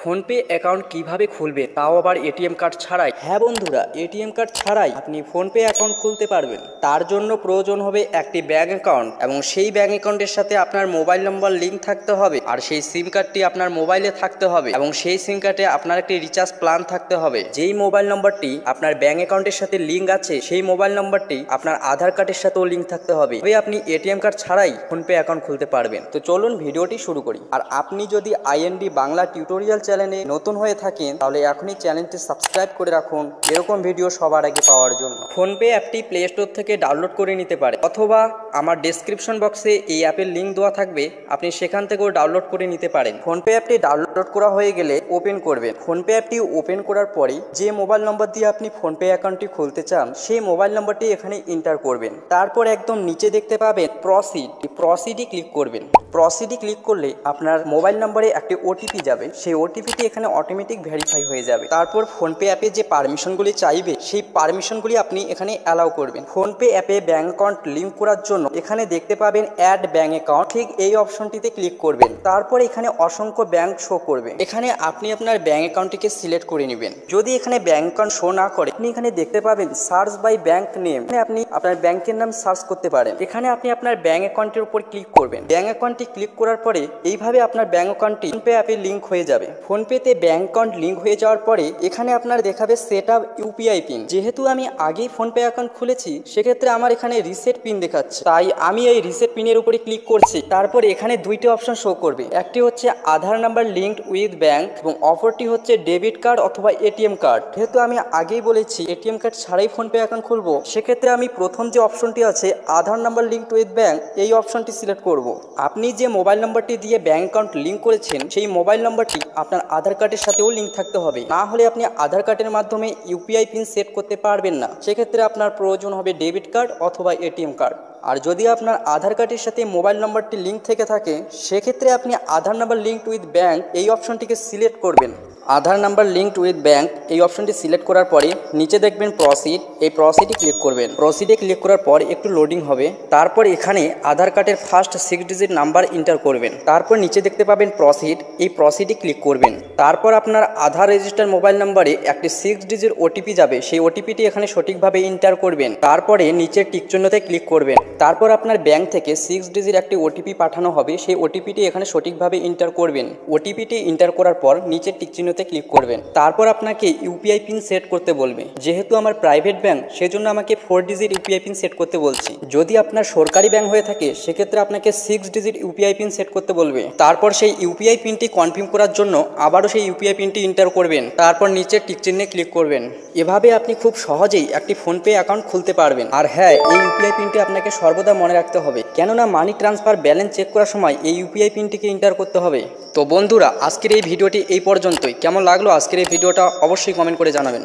PhonePe account কিভাবে খুলবে, তাও আবার এটিএম কার্ড ছাড়াই? হ্যাঁ বন্ধুরা, এটিএম কার্ড ছাড়াই আপনি ফোনপে অ্যাকাউন্ট খুলতে পারবেন। তার জন্য প্রয়োজন হবে একটি ব্যাংক অ্যাকাউন্ট এবং সেই ব্যাংক অ্যাকাউন্টের সাথে আপনার মোবাইল নম্বর লিঙ্ক থাকতে হবে, আর সেই সিম কার্ডটি আপনার মোবাইলে থাকতে হবে এবং সেই সিম কার্ডে আপনার একটি রিচার্জ প্ল্যান থাকতে হবে। যেই মোবাইল নম্বরটি আপনার ব্যাংক অ্যাকাউন্টের সাথে লিঙ্ক আছে সেই মোবাইল নম্বরটি আপনার আধার কার্ডের সাথেও লিঙ্ক থাকতে হবে, তবে আপনি এটিএম কার্ড ছাড়াই ফোনপে অ্যাকাউন্ট খুলতে পারবেন। তো চলুন ভিডিওটি শুরু করি। আর আপনি যদি আইএনডি বাংলা টিউটোরিয়াল চ্যানেলে নতুন হয়ে থাকেন তাহলে এখনই চ্যানেলটি সাবস্ক্রাইব করে রাখুন এরকম ভিডিও সবার আগে পাওয়ার জন্য। ফোনপে অ্যাপটি প্লে স্টোর থেকে ডাউনলোড করে নিতে পারে, অথবা আমার ডেসক্রিপশন বক্সে এই অ্যাপের লিঙ্ক দেওয়া থাকবে, আপনি সেখান থেকেও ডাউনলোড করে নিতে পারেন। ফোনপে অ্যাপটি ডাউনলোড করা হয়ে গেলে ওপেন করবেন। ফোনপে অ্যাপটি ওপেন করার পরে যে মোবাইল নম্বর দিয়ে আপনি ফোনপে অ্যাকাউন্টটি খুলতে চান সেই মোবাইল নম্বরটি এখানে এন্টার করবেন। তারপর একদম নিচে দেখতে পাবেন প্রসিডে ক্লিক করবেন। প্রসিডে ক্লিক করলে আপনার মোবাইল নম্বরে একটি ওটিপি যাবে, সেই ওটিপিটি এখানে অটোমেটিক ভেরিফাই হয়ে যাবে। তারপর ফোনপে অ্যাপে যে পারমিশনগুলি চাইবে সেই পারমিশনগুলি আপনি এখানে অ্যালাউ করবেন। ফোনপে অ্যাপে ব্যাংক অ্যাকাউন্ট লিঙ্ক করার জন্য এখানে দেখতে পাবেন অ্যাড ব্যাংক অ্যাকাউন্ট, ঠিক এই অপশনটিতে ক্লিক করবেন। তারপর এখানে অসংখ্য ব্যাংক শো করবে, এখানে আপনি আপনার ব্যাংক অ্যাকাউন্টটিকে সিলেক্ট করে নেবেন। যদি এখানে ব্যাংক অ্যাকাউন্ট শো না করে আপনি এখানে দেখতে পাবেন সার্চ বাই ব্যাংক নেম, আপনি আপনার ব্যাংকের নাম সার্চ করতে পারেন। এখানে আপনি আপনার ব্যাংক অ্যাকাউন্টের উপর ক্লিক করবেন। ব্যাংক অ্যাকাউন্টটি ক্লিক করার পরে এইভাবে আপনার ব্যাংক অ্যাকাউন্টটি ফোনপে অ্যাপে লিঙ্ক হয়ে যাবে। ফোনপেতে ব্যাংক অ্যাকাউন্ট লিঙ্ক হয়ে যাওয়ার পরে এখানে আপনার দেখাবে সেট আপ ইউপিআই পিন। যেহেতু আমি আগেই ফোনপে অ্যাকাউন্ট খুলেছি সেক্ষেত্রে আমার এখানে রিসেট পিন দেখাচ্ছে, তাই আমি এই রিসেট পিনের উপরে ক্লিক করছি। তারপর এখানে দুইটি অপশন শো করবে, একটি হচ্ছে আধার নাম্বার লিঙ্কড উইথ ব্যাংক এবং অপরটি হচ্ছে ডেবিট কার্ড অথবা এটিএম কার্ড। যেহেতু আমি আগেই বলেছি এটিএম কার্ড ছাড়াই ফোনপে অ্যাকাউন্ট খুলবো, সেক্ষেত্রে আমি প্রথম যে অপশনটি আছে আধার নাম্বার লিঙ্কড উইথ ব্যাংক এই অপশনটি সিলেক্ট করব। আপনি যে মোবাইল নম্বরটি দিয়ে ব্যাংক অ্যাকাউন্ট লিঙ্ক করেছেন সেই মোবাইল নম্বরটি আপনার আধার কার্ডের সাথেও লিঙ্ক থাকতে হবে, না হলে আপনি আধার কার্ডের মাধ্যমে ইউপিআই পিন সেট করতে পারবেন না। সেক্ষেত্রে আপনার প্রয়োজন হবে ডেবিট কার্ড অথবা এটিএম কার্ড। আর যদি আপনার আধার কার্ডের সাথে মোবাইল নম্বরটি লিঙ্ক থেকে থাকে সেক্ষেত্রে আপনি আধার নাম্বার লিঙ্কড উইথ ব্যাংক এই অপশনটিকে সিলেক্ট করবেন। আধার নাম্বার লিঙ্কড উইথ ব্যাংক এই অপশনটি সিলেক্ট করার পরে নিচে দেখবেন প্রসিড, এই প্রসিডে ক্লিক করবেন। প্রসিডে ক্লিক করার পর একটু লোডিং হবে, তারপর এখানে আধার কার্ডের ফার্স্ট 6 ডিজিট নাম্বার এন্টার করবেন। তারপর নিচে দেখতে পাবেন প্রসিড, এই প্রসিডে ক্লিক করবেন। তারপর আপনার আধার রেজিস্টার মোবাইল নাম্বারে একটি 6 ডিজিট ওটিপি যাবে, সেই ওটিপিটি এখানে সঠিকভাবে এন্টার করবেন। তারপরে নিচের টিক চিহ্নতে ক্লিক করবেন। তারপর আপনার ব্যাংক থেকে 6 ডিজিট একটি ওটিপি পাঠানো হবে, সেই ওটিপিটি এখানে সঠিকভাবে এন্টার করবেন। ওটিপিটি এন্টার করার পর নিচের টিক চিহ্নতে ক্লিক করবেন। তারপর আপনাকে ইউপিআই পিন সেট করতে বলবে। যেহেতু আমার প্রাইভেট ব্যাংক সেজন্য আমাকে 4 ডিজিট ইউপিআই পিন সেট করতে বলছি। যদি আপনার সরকারি ব্যাংক হয়ে থাকে সেক্ষেত্রে আপনাকে 6 ডিজিট ইউপিআই পিন সেট করতে বলবে। তারপর সেই ইউপিআই পিনটি কনফার্ম করার জন্য আবারও সেই ইউপিআই পিনটি এন্টার করবেন। তারপর নিচের টিক চিহ্নে ক্লিক করবেন। এভাবে আপনি খুব সহজেই একটি ফোনপে অ্যাকাউন্ট খুলতে পারবেন। আর হ্যাঁ, এই ইউপিআই পিনটি আপনাকে সর্বদা মনে রাখতে হবে, কেননা মানি ট্রান্সফার ব্যালেন্স চেক করার সময় এই ইউপিআই পিনটিকে এন্টার করতে হবে। তো বন্ধুরা, আজকের এই ভিডিওটি এই পর্যন্তই। কেমন লাগলো আজকের এই ভিডিওটা অবশ্যই কমেন্ট করে জানাবেন।